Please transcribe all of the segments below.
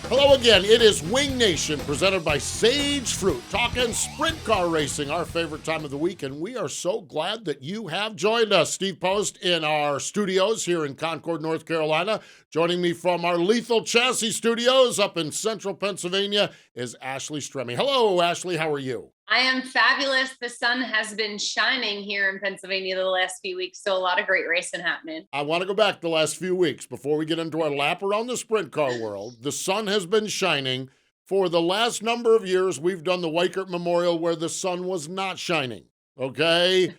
Hello again. It is Wing Nation presented by Sage Fruit, talking sprint car racing, our favorite time of the week, and we are so glad that you have joined us. Steve Post in our studios here in Concord, North Carolina. Joining me from our Lethal Chassis studios up in central Pennsylvania is Ashley Stremme. Hello, Ashley. How are you? I am fabulous. The sun has been shining here in Pennsylvania the last few weeks, so a lot of great racing happening. I want to go back the last few weeks before we get into our lap around the sprint car world. The sun has been shining. For the last number of years, we've done the Weichert Memorial where the sun was not shining, okay?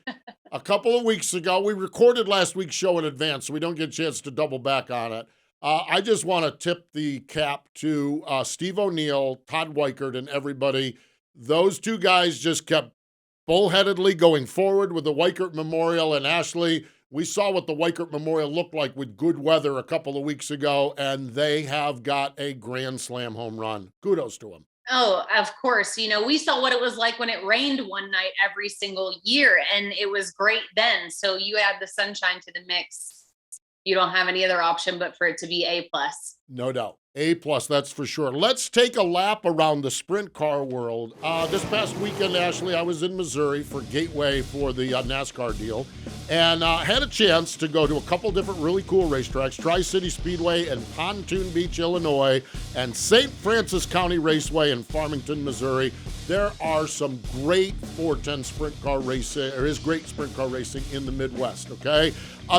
A couple of weeks ago, we recorded last week's show in advance, so we don't get a chance to double back on it. I just want to tip the cap to Steve O'Neill, Todd Weichert, and everybody. Those two guys just kept bullheadedly going forward with the Weichert Memorial. And Ashley, we saw what the Weichert Memorial looked like with good weather a couple of weeks ago, and they have got a Grand Slam home run. Kudos to them. Oh, of course. You know, we saw what it was like when it rained one night every single year, and it was great then. So you add the sunshine to the mix. You don't have any other option but for it to be A+. No doubt. A+, that's for sure. Let's take a lap around the sprint car world. This past weekend, Ashley, I was in Missouri for Gateway for the NASCAR deal, and had a chance to go to a couple different really cool racetracks, Tri-City Speedway in Pontoon Beach, Illinois, and St. Francis County Raceway in Farmington, Missouri. There are some great 410 sprint car racing, or is great sprint car racing in the Midwest, okay?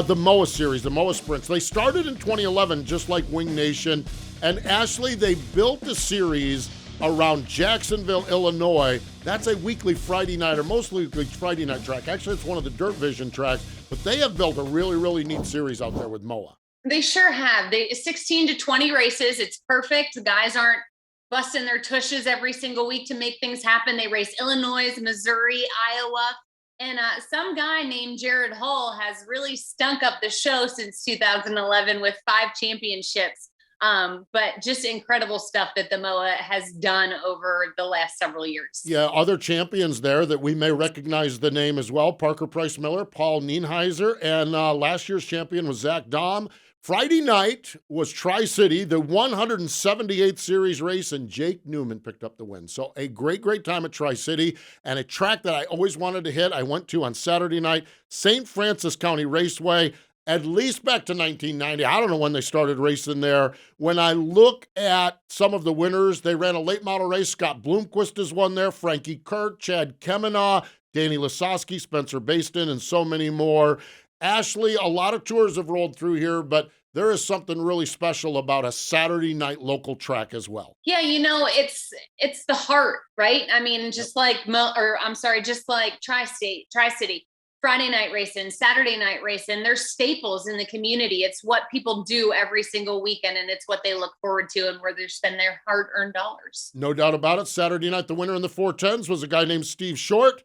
The MOA series, the MOA sprints, they started in 2011, just like Wing Nation. And Ashley, they built a series around Jacksonville, Illinois. That's a weekly Friday night, or mostly weekly Friday night track. Actually, it's one of the Dirt Vision tracks, but they have built a really, really neat series out there with MOA. They sure have. 16 to 20 races. It's perfect. The guys aren't busting their tushes every single week to make things happen. They race Illinois, Missouri, Iowa. And some guy named Jared Hull has really stunk up the show since 2011 with 5 championships. But just incredible stuff that the MOA has done over the last several years. Yeah, other champions there that we may recognize the name as well. Parker Price Miller, Paul Nienheiser, and last year's champion was Zach Dahm. Friday night was Tri-City, the 178th series race, and Jake Newman picked up the win. So a great, great time at Tri-City, and a track that I always wanted to hit. I went to on Saturday night, St. Francis County Raceway. At least back to 1990. I don't know when they started racing there. When I look at some of the winners, they ran a late model race. Scott Bloomquist has won there, Frankie Kurt, Chad Kemenaugh, Danny Lasowski, Spencer Baston, and so many more. Ashley, a lot of tours have rolled through here, but there is something really special about a Saturday night local track as well. Yeah, you know, it's the heart, right? I mean, just like Tri-City. Friday night racing, Saturday night racing, they're staples in the community. It's what people do every single weekend, and it's what they look forward to and where they spend their hard-earned dollars. No doubt about it. Saturday night, the winner in the 410s was a guy named Steve Short.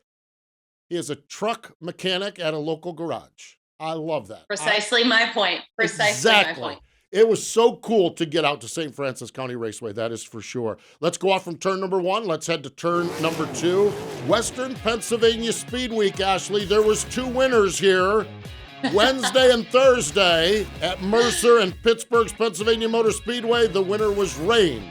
He is a truck mechanic at a local garage. I love that. Precisely my point. Exactly. My point. It was so cool to get out to St. Francis County Raceway, that is for sure. Let's go off from turn number 1. Let's head to turn number 2. Western Pennsylvania Speed Week, Ashley. There was 2 winners here. Wednesday and Thursday at Mercer and Pittsburgh's Pennsylvania Motor Speedway, the winner was rain.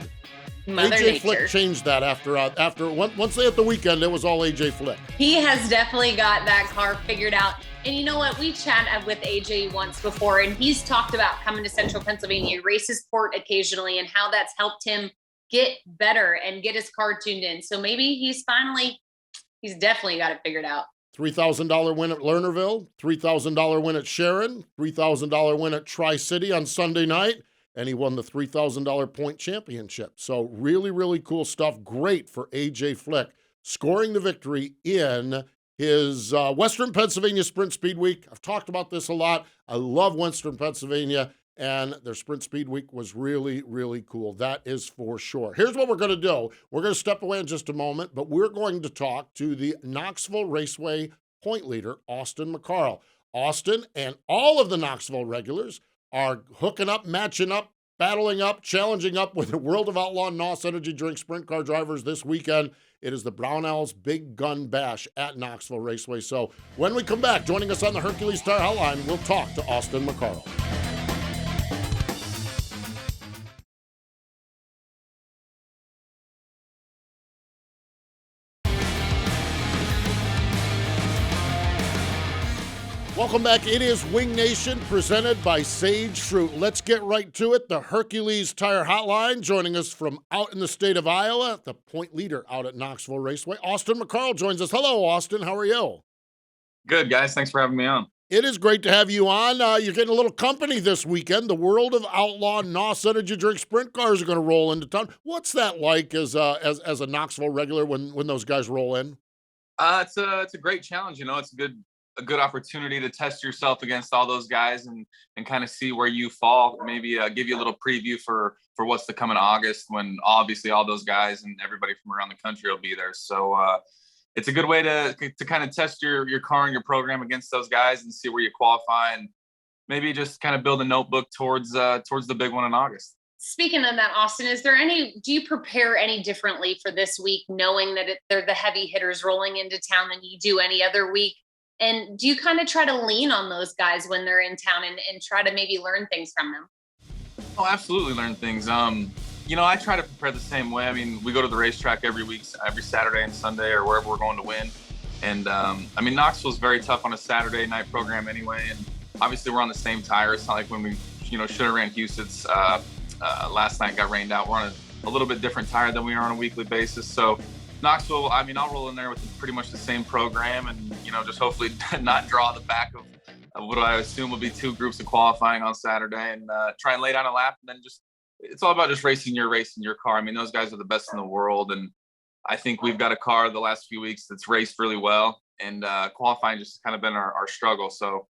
Mother AJ Nature. Flick changed that after once they hit the weekend, it was all AJ Flick. He has definitely got that car figured out. And you know what? We chatted with AJ once before, and he's talked about coming to Central Pennsylvania, race his port occasionally, and how that's helped him get better and get his car tuned in. So maybe he's definitely got it figured out. $3,000 win at Lernerville, $3,000 win at Sharon, $3,000 win at Tri-City on Sunday night, and he won the $3,000 point championship. So really, really cool stuff. Great for AJ Flick, scoring the victory in his Western Pennsylvania Sprint Speed Week. I've talked about this a lot. I love Western Pennsylvania, and their Sprint Speed Week was really, really cool. That is for sure. Here's what we're going to do. We're going to step away in just a moment, but we're going to talk to the Knoxville Raceway point leader, Austin McCarl. Austin and all of the Knoxville regulars are hooking up, matching up, battling up, challenging up with the World of Outlaw NOS Energy Drink Sprint Car drivers this weekend It is the Brownells Big Gun Bash at Knoxville Raceway. So when we come back, joining us on the Hercules Tire Hotline, we'll talk to Austin McCarl. Welcome back. It is Wing Nation presented by Sage Fruit. Let's get right to it. The Hercules Tire Hotline joining us from out in the state of Iowa, the point leader out at Knoxville Raceway. Austin McCarl joins us. Hello, Austin. How are you? Good, guys. Thanks for having me on. It is great to have you on. You're getting a little company this weekend. The World of Outlaw NOS Energy Drink Sprint cars are going to roll into town. What's that like as a Knoxville regular when those guys roll in? It's a great challenge. It's a good opportunity to test yourself against all those guys and kind of see where you fall. Maybe give you a little preview for what's to come in August, when obviously all those guys and everybody from around the country will be there. So it's a good way to kind of test your car and your program against those guys and see where you qualify, and maybe just kind of build a notebook towards the big one in August. Speaking of that, Austin, do you prepare any differently for this week, knowing that they're the heavy hitters rolling into town than you do any other week? And do you kind of try to lean on those guys when they're in town and try to maybe learn things from them? Oh, absolutely learn things. I try to prepare the same way. I mean, we go to the racetrack every week, every Saturday and Sunday, or wherever we're going to win. And Knoxville's very tough on a Saturday night program anyway. And obviously we're on the same tire. It's not like when we, should have ran Houston's last night, got rained out. We're on a little bit different tire than we are on a weekly basis. So Knoxville, I'll roll in there with pretty much the same program and, just hopefully not draw the back of what I assume will be two groups of qualifying on Saturday, and try and lay down a lap. And then it's all about just racing your car. I mean, those guys are the best in the world. And I think we've got a car the last few weeks that's raced really well, and qualifying just kind of been our struggle. So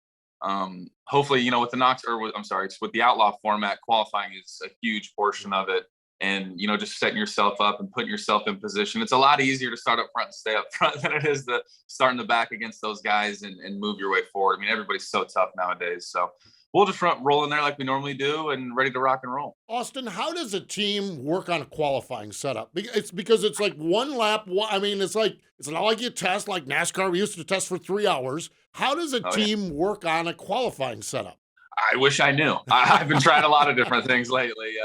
hopefully, with the Outlaw format, qualifying is a huge portion of it. And, just setting yourself up and putting yourself in position. It's a lot easier to start up front and stay up front than it is to start in the back against those guys and move your way forward. I mean, everybody's so tough nowadays. So we'll just roll in there like we normally do and ready to rock and roll. Austin, how does a team work on a qualifying setup? It's because it's like one lap. It's not like you test like NASCAR. We used to test for 3 hours. How does a team work on a qualifying setup? I wish I knew. I've been trying a lot of different things lately.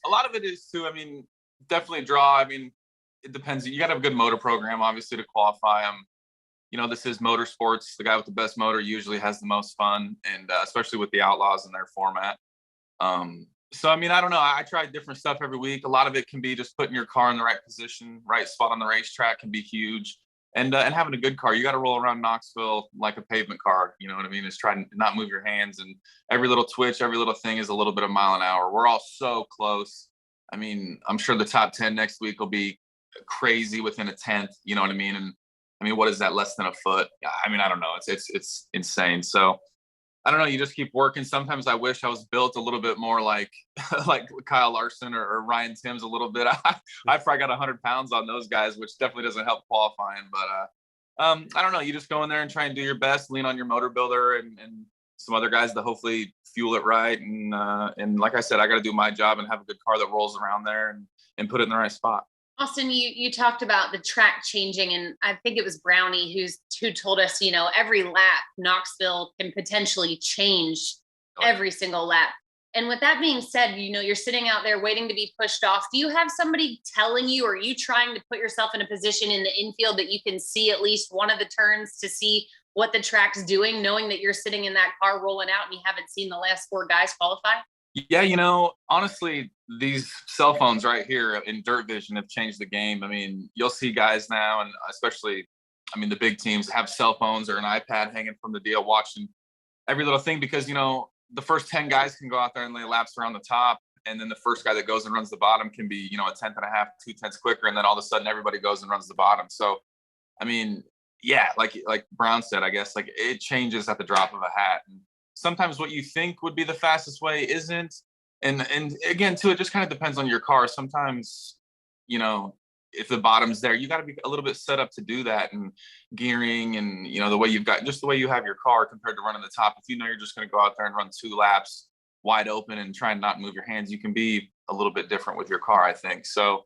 A lot of it is too, definitely draw. It depends. You got to have a good motor program, obviously, to qualify. This is motorsports. The guy with the best motor usually has the most fun, and especially with the Outlaws in their format. So, I don't know. I try different stuff every week. A lot of it can be just putting your car in the right position, right spot on the racetrack can be huge. And having a good car, you got to roll around Knoxville like a pavement car. You know what I mean? Is try to not move your hands, and every little twitch, every little thing is a little bit of mile an hour. We're all so close. I'm sure the top 10 next week will be crazy within a tenth. You know what I mean? And what is that? Less than a foot? I don't know. It's insane. So I don't know. You just keep working. Sometimes I wish I was built a little bit more like Kyle Larson or Ryan Timms a little bit. I probably got 100 pounds on those guys, which definitely doesn't help qualifying. But I don't know. You just go in there and try and do your best, lean on your motor builder and some other guys to hopefully fuel it right. And like I said, I got to do my job and have a good car that rolls around there and put it in the right spot. Austin, you talked about the track changing, and I think it was Brownie who told us, every lap Knoxville can potentially change every single lap. And with that being said, you're sitting out there waiting to be pushed off. Do you have somebody telling you, or are you trying to put yourself in a position in the infield that you can see at least one of the turns to see what the track's doing, knowing that you're sitting in that car rolling out and you haven't seen the last 4 guys qualify? Yeah, honestly, these cell phones right here in Dirt Vision have changed the game. You'll see guys now, and especially, the big teams have cell phones or an iPad hanging from the deal, watching every little thing, because, the first 10 guys can go out there and lay laps around the top. And then the first guy that goes and runs the bottom can be, a tenth and a half, 2 tenths quicker. And then all of a sudden everybody goes and runs the bottom. So, yeah, like Brown said, I guess, it changes at the drop of a hat. And sometimes what you think would be the fastest way isn't. And again, too, it just kind of depends on your car. Sometimes, if the bottom's there, you got to be a little bit set up to do that, and gearing and, the way the way you have your car compared to running the top. If you're just going to go out there and run 2 laps wide open and try and not move your hands, you can be a little bit different with your car, I think. So,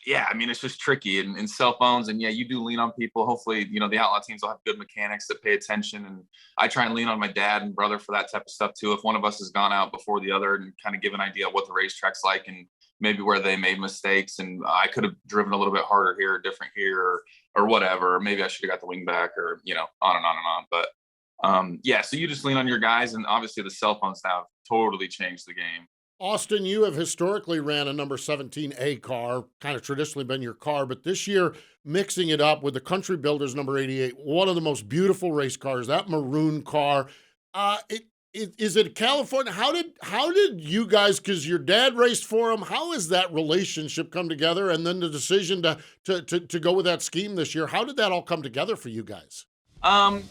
yeah, I mean, it's just tricky and cell phones. And yeah, you do lean on people. Hopefully, the outlaw teams will have good mechanics that pay attention. And I try and lean on my dad and brother for that type of stuff too. If one of us has gone out before the other and kind of give an idea of what the racetrack's like and maybe where they made mistakes and I could have driven a little bit harder here or different here or whatever. Or maybe I should have got the wing back or, on and on and on. But yeah, so you just lean on your guys. And obviously the cell phones now have totally changed the game. Austin, you have historically ran a number 17A car, kind of traditionally been your car, but this year mixing it up with the Country Builders number 88, one of the most beautiful race cars, that maroon car. Is it California? How did you guys, because your dad raced for him, how has that relationship come together? And then the decision to go with that scheme this year, how did that all come together for you guys?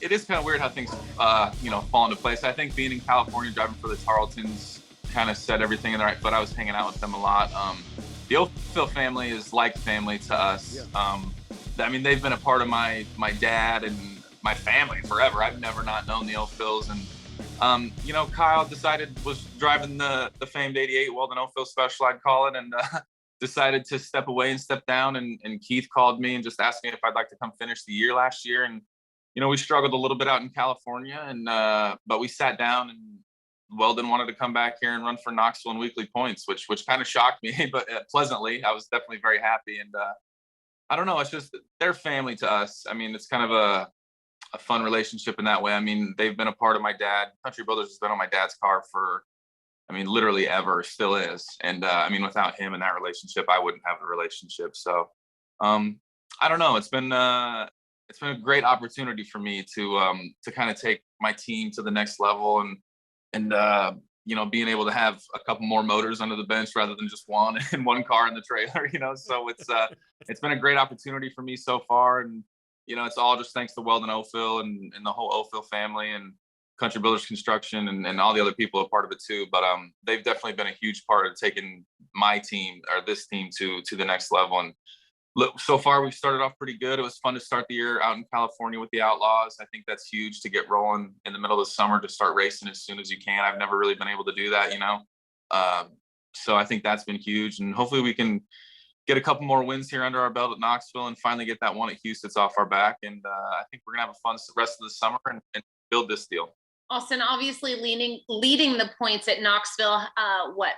It is kind of weird how things, fall into place. I think being in California, driving for the Tarletons, kind of set everything in the right foot. I was hanging out with them a lot. The Ophil family is like family to us. Yeah. I mean, they've been a part of my dad and my family forever. I've never not known the Ophils. And, Kyle was driving the famed 88 Weldon Ophil Special, I'd call it, and decided to step away and step down. And Keith called me and just asked me if I'd like to come finish the year last year. And, we struggled a little bit out in California, and but we sat down and Weldon wanted to come back here and run for Knoxville in weekly points, which kind of shocked me, but pleasantly. I was definitely very happy. And I don't know, it's just they're family to us. I mean, it's kind of a fun relationship in that way. I mean, they've been a part of my dad. Country Builders has been on my dad's car for, I mean, literally ever, still is. And I mean, without him and that relationship, I wouldn't have the relationship. So I don't know. It's been a great opportunity for me to kind of take my team to the next level and being able to have a couple more motors under the bench rather than just one and one car in the trailer, so it's been a great opportunity for me so far. And, it's all just thanks to Weldon Ophil and the whole Ophil family and Country Builders Construction and all the other people a part of it too. But they've definitely been a huge part of taking my team or this team to the next level. And look, so far we've started off pretty good. It was fun to start the year out in California with the Outlaws. I think that's huge to get rolling in the middle of the summer to start racing as soon as you can. I've never really been able to do that, so I think that's been huge. And hopefully we can get a couple more wins here under our belt at Knoxville and finally get that one at Houston's off our back. And I think we're gonna have a fun rest of the summer and build this deal. Austin, obviously leading the points at Knoxville,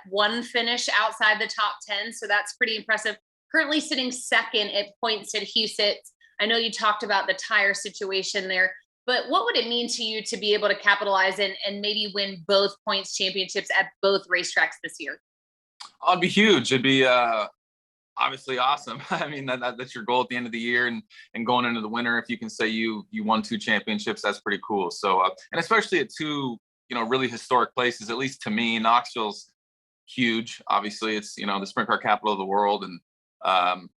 one finish outside the top 10. So that's pretty impressive. Currently sitting second at points at Houston. I know you talked about the tire situation there, but what would it mean to you to be able to capitalize and maybe win both points championships at both racetracks this year? Oh, it'd be huge. It'd be obviously awesome. I mean, that's your goal at the end of the year and going into the winter. If you can say you won 2 championships, that's pretty cool. So, and especially at 2, really historic places, at least to me, Knoxville's huge. Obviously it's, the sprint car capital of the world. And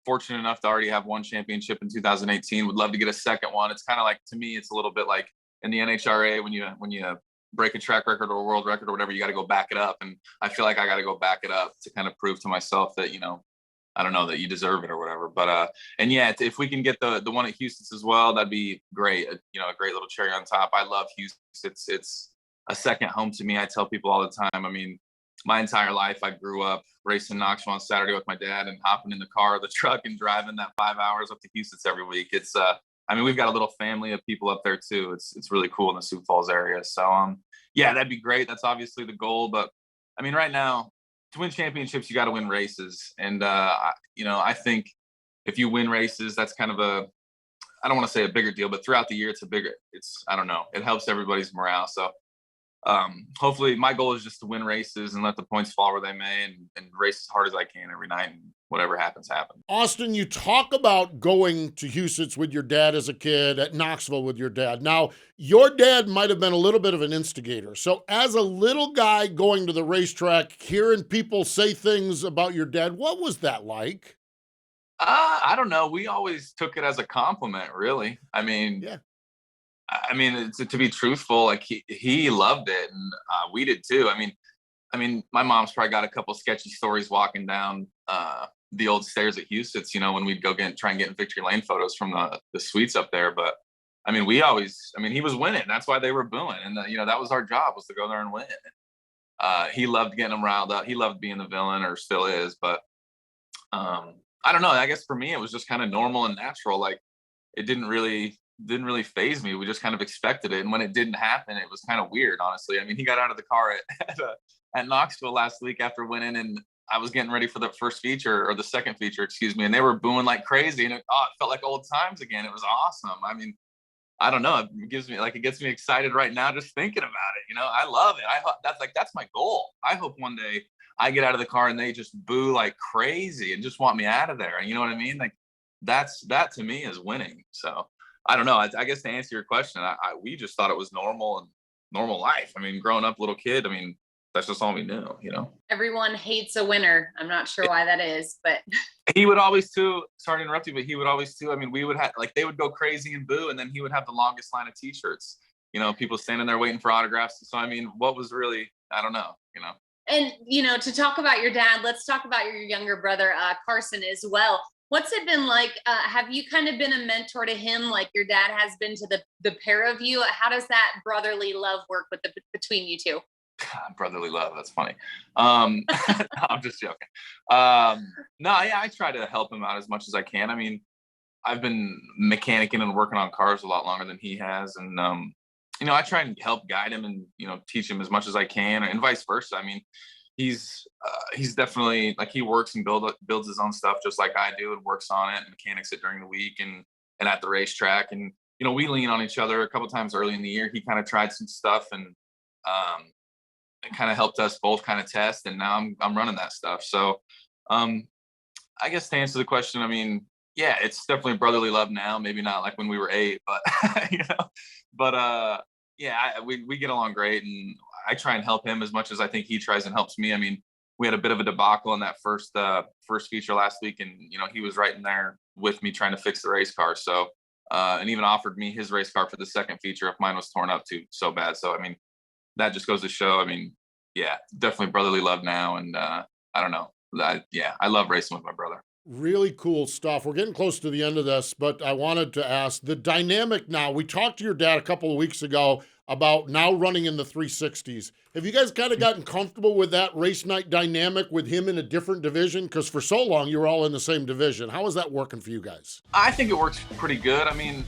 fortunate enough to already have 1 championship in 2018. Would love to get a second one. It's kind of like, to me, it's a little bit like in the NHRA when you break a track record or a world record or whatever, you got to go back it up. And I feel like I got to go back it up to kind of prove to myself that, I don't know, that you deserve it or whatever. But and yeah, if we can get the one at Houston's as well, that'd be great. A great little cherry on top. I love Houston. It's a second home to me. I tell people all the time. I mean, my entire life, I grew up racing Knoxville on Saturday with my dad and hopping in the car or the truck and driving that 5 hours up to Houston's every week. It's I mean, we've got a little family of people up there too. It's really cool in the Sioux Falls area. So yeah, that'd be great. That's obviously the goal. But I mean, right now, to win championships, you got to win races. And I think if you win races, that's kind of I don't want to say a bigger deal, but throughout the year, I don't know, it helps everybody's morale. So hopefully my goal is just to win races and let the points fall where they may and race as hard as I can every night and whatever happens. Austin, you talk about going to Houston's with your dad as a kid, at Knoxville with your dad. Now, your dad might have been a little bit of an instigator. So as a little guy going to the racetrack, hearing people say things about your dad, what was that like? I don't know. We always took it as a compliment, really. I mean, Yeah. To be truthful, like he loved it, and we did too. I mean, my mom's probably got a couple sketchy stories walking down the old stairs at Houston's. When we'd go try and get in victory lane photos from the suites up there. But I mean, he was winning. That's why they were booing, and that was our job, was to go there and win. He loved getting them riled up. He loved being the villain, or still is. But I don't know. I guess for me, it was just kind of normal and natural. Like it didn't really phase me. We just kind of expected it. And when it didn't happen, it was kind of weird, honestly. I mean, he got out of the car at Knoxville last week after winning, and I was getting ready for the first feature or the second feature, excuse me, and they were booing like crazy, and it felt like old times again. It was awesome. I mean, I don't know. It gets me excited right now just thinking about it. I love it. That's my goal. I hope one day I get out of the car and they just boo like crazy and just want me out of there. You know what I mean? Like that to me is winning. So I don't know. I guess to answer your question, we just thought it was normal and normal life. I mean, growing up, little kid. I mean, that's just all we knew. Everyone hates a winner. I'm not sure why that is, but he would always too. Sorry to interrupt you, but he would always too. I mean, we would have they would go crazy and boo, and then he would have the longest line of T-shirts. People standing there waiting for autographs. So I mean, what was really? I don't know. And to talk about your dad, let's talk about your younger brother, Carson, as well. What's it been like? Have you kind of been a mentor to him, like your dad has been to the pair of you? How does that brotherly love work between you two? Brotherly love. That's funny. No, I'm just joking. No, yeah, I try to help him out as much as I can. I mean, I've been mechanicking and working on cars a lot longer than he has. And, I try and help guide him and, teach him as much as I can, and vice versa. I mean, he's definitely like, he works and builds his own stuff just like I do, and works on it and mechanics it during the week and at the racetrack. And, we lean on each other. A couple of times early in the year, he kind of tried some stuff, and, it kind of helped us both kind of test, and now I'm running that stuff. So, I guess to answer the question, I mean, yeah, it's definitely brotherly love now. Maybe not like when we were 8, but yeah, we get along great, and I try and help him as much as I think he tries and helps me. I mean, we had a bit of a debacle in that first feature last week, and he was right in there with me trying to fix the race car. So, and even offered me his race car for the second feature if mine was torn up too so bad. So, I mean, that just goes to show. I mean, yeah, definitely brotherly love now, and I don't know. I love racing with my brother. Really cool stuff. We're getting close to the end of this, but I wanted to ask the dynamic now. We talked to your dad a couple of weeks ago about now running in the 360s. Have you guys kind of gotten comfortable with that race night dynamic with him in a different division? Because for so long, you were all in the same division. How is that working for you guys? I think it works pretty good. I mean,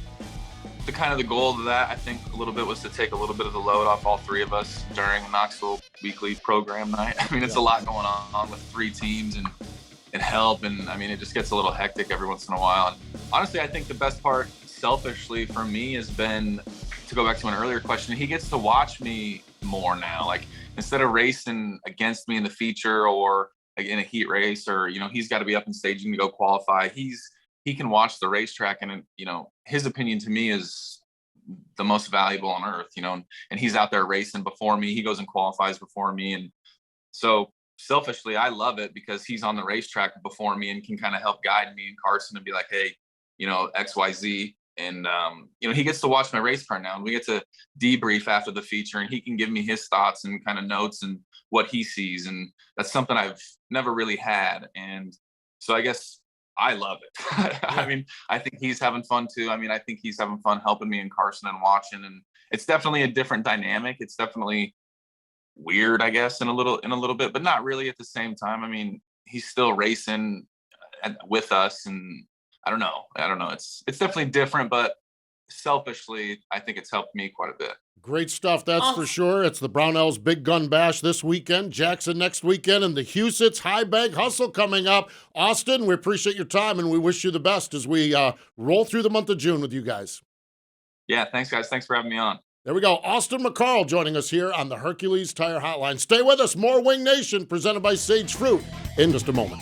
the goal of that, I think a little bit, was to take a little bit of the load off all three of us during Knoxville weekly program night. I mean, it's a lot going on with 3 teams and help. And I mean, it just gets a little hectic every once in a while. And honestly, I think the best part selfishly for me has been, to go back to an earlier question, he gets to watch me more now. Like, instead of racing against me in the feature or in a heat race, or, he's got to be up in staging to go qualify. He can watch the racetrack, and, his opinion to me is the most valuable on earth, and he's out there racing before me. He goes and qualifies before me. And so selfishly, I love it because he's on the racetrack before me and can kind of help guide me and Carson and be like, hey, XYZ. And, he gets to watch my race car now, and we get to debrief after the feature, and he can give me his thoughts and kind of notes and what he sees. And that's something I've never really had. And so I guess I love it. I mean, I think he's having fun too. I mean, I think he's having fun helping me and Carson and watching, and it's definitely a different dynamic. It's definitely weird, I guess, in a little bit, but not really at the same time. I mean, he's still racing with us, and I don't know. It's definitely different, but selfishly, I think it's helped me quite a bit. Great stuff, that's for sure. It's the Brownells Big Gun Bash this weekend, Jackson next weekend, and the Huset's High Bank Hustle coming up. Austin, we appreciate your time, and we wish you the best as we roll through the month of June with you guys. Yeah, thanks, guys. Thanks for having me on. There we go. Austin McCarl joining us here on the Hercules Tire Hotline. Stay with us. More Wing Nation presented by Sage Fruit in just a moment.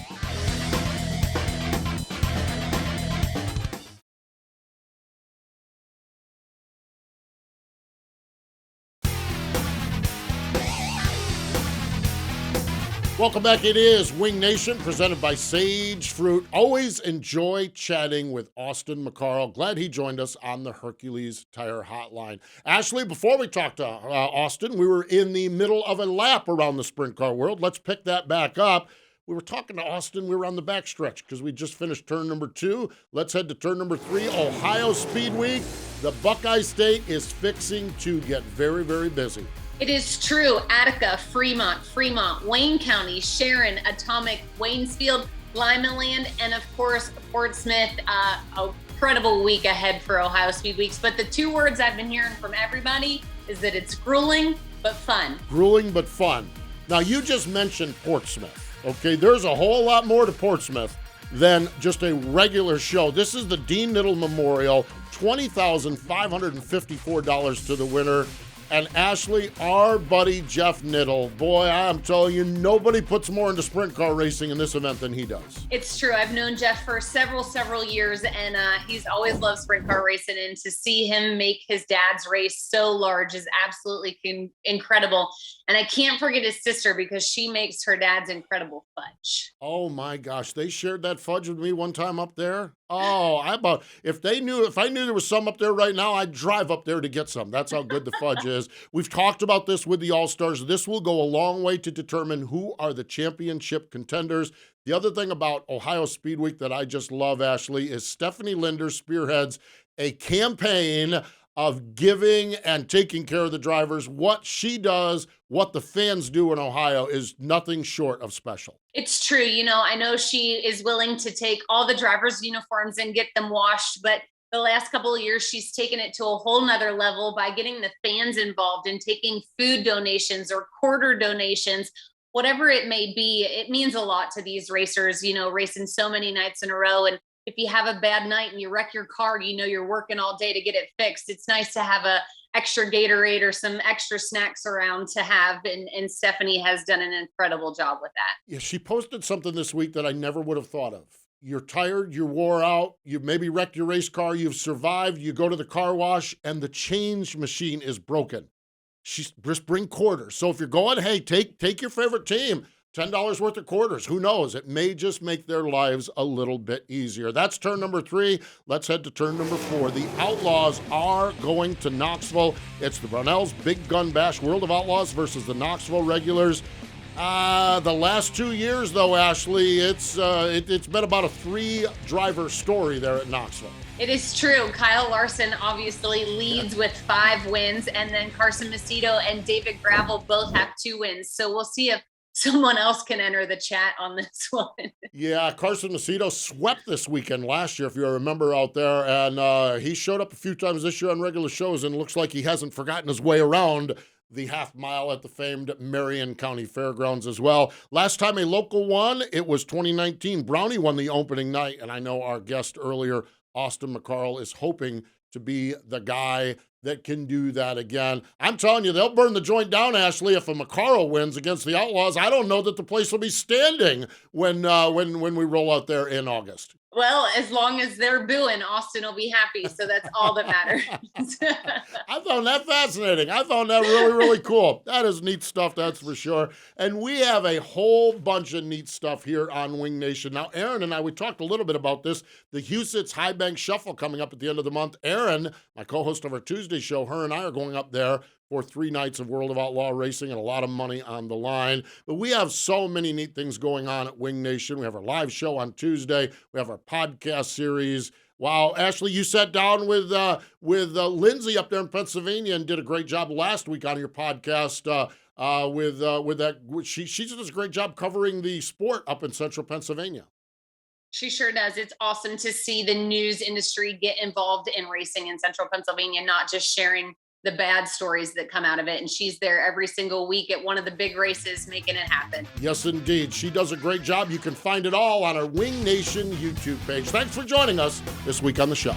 Welcome back. It is Wing Nation presented by Sage Fruit. Always enjoy chatting with Austin McCarl. Glad he joined us on the Hercules Tire Hotline. Ashley, before we talked to Austin, we were in the middle of a lap around the sprint car world. Let's pick that back up. We were talking to Austin. We were on the backstretch because we just finished turn number 2. Let's head to turn number 3, Ohio Speed Week. The Buckeye State is fixing to get very, very busy. It is true. Attica, Fremont, Wayne County, Sharon, Atomic, Waynesfield, Limaland, and of course, Portsmouth. A incredible week ahead for Ohio Speed Weeks. But the two words I've been hearing from everybody is that it's grueling but fun. Grueling but fun. Now, you just mentioned Portsmouth, okay? There's a whole lot more to Portsmouth than just a regular show. This is the Dean Niddle Memorial, $20,554 to the winner. And Ashley, our buddy Jeff Niddle, boy, I'm telling you, nobody puts more into sprint car racing in this event than he does. It's true. I've known Jeff for several years, and he's always loved sprint car racing. And to see him make his dad's race so large is absolutely incredible. And I can't forget his sister because she makes her dad's incredible fudge. Oh my gosh, they shared that fudge with me one time up there. Oh, if I knew there was some up there right now, I'd drive up there to get some. That's how good the fudge is. We've talked about this with the All-Stars. This will go a long way to determine who are the championship contenders. The other thing about Ohio Speed Week that I just love, Ashley, is Stephanie Linder spearheads a campaign of giving and taking care of the drivers. What she does, what the fans do in Ohio is nothing short of special. It's true. I know she is willing to take all the drivers' uniforms and get them washed, but the last couple of years, she's taken it to a whole nother level by getting the fans involved and taking food donations or quarter donations, whatever it may be. It means a lot to these racers, racing so many nights in a row. And if you have a bad night and you wreck your car, you're working all day to get it fixed. It's nice to have a extra Gatorade or some extra snacks around to have. And Stephanie has done an incredible job with that. Yeah, she posted something this week that I never would have thought of. You're tired, you're wore out, you maybe wrecked your race car, you've survived, you go to the car wash, and the change machine is broken. Just bring quarters. So if you're going, hey, take your favorite team, $10 worth of quarters. Who knows? It may just make their lives a little bit easier. That's turn number 3. Let's head to turn number 4. The Outlaws are going to Knoxville. It's the Brownells Big Gun Bash World of Outlaws versus the Knoxville Regulars. The last 2 years, though, Ashley, it's been about a 3-driver story there at Knoxville. It is true. Kyle Larson obviously leads with 5 wins, and then Carson Macedo and David Gravel both have 2 wins. So we'll see if someone else can enter the chat on this one. Yeah, Carson Macedo swept this weekend last year, if you remember out there, and he showed up a few times this year on regular shows, and looks like he hasn't forgotten his way around the half mile at the famed Marion County Fairgrounds as well. Last time a local won, it was 2019. Brownie won the opening night, and I know our guest earlier, Austin McCarl, is hoping to be the guy that can do that again. I'm telling you, they'll burn the joint down, Ashley, if a McCarl wins against the Outlaws. I don't know that the place will be standing when we roll out there in August. Well, as long as they're booing, Austin will be happy. So that's all that matters. I found that fascinating. I found that really, really cool. That is neat stuff, that's for sure. And we have a whole bunch of neat stuff here on Wing Nation. Now, Aaron and I, we talked a little bit about this. The Huset's High Bank Shuffle coming up at the end of the month. Aaron, my co-host of our Tuesday show, her and I are going up there for 3 nights of World of Outlaw racing and a lot of money on the line. But we have so many neat things going on at Wing Nation. We have our live show on Tuesday. We have our podcast series. Wow, Ashley, you sat down with Lindsay up there in Pennsylvania and did a great job last week on your podcast. She does a great job covering the sport up in central Pennsylvania. She sure does. It's awesome to see the news industry get involved in racing in central Pennsylvania, not just sharing the bad stories that come out of it. And she's there every single week at one of the big races making it happen. Yes, indeed. She does a great job. You can find it all on our Wing Nation YouTube page. Thanks for joining us this week on the show.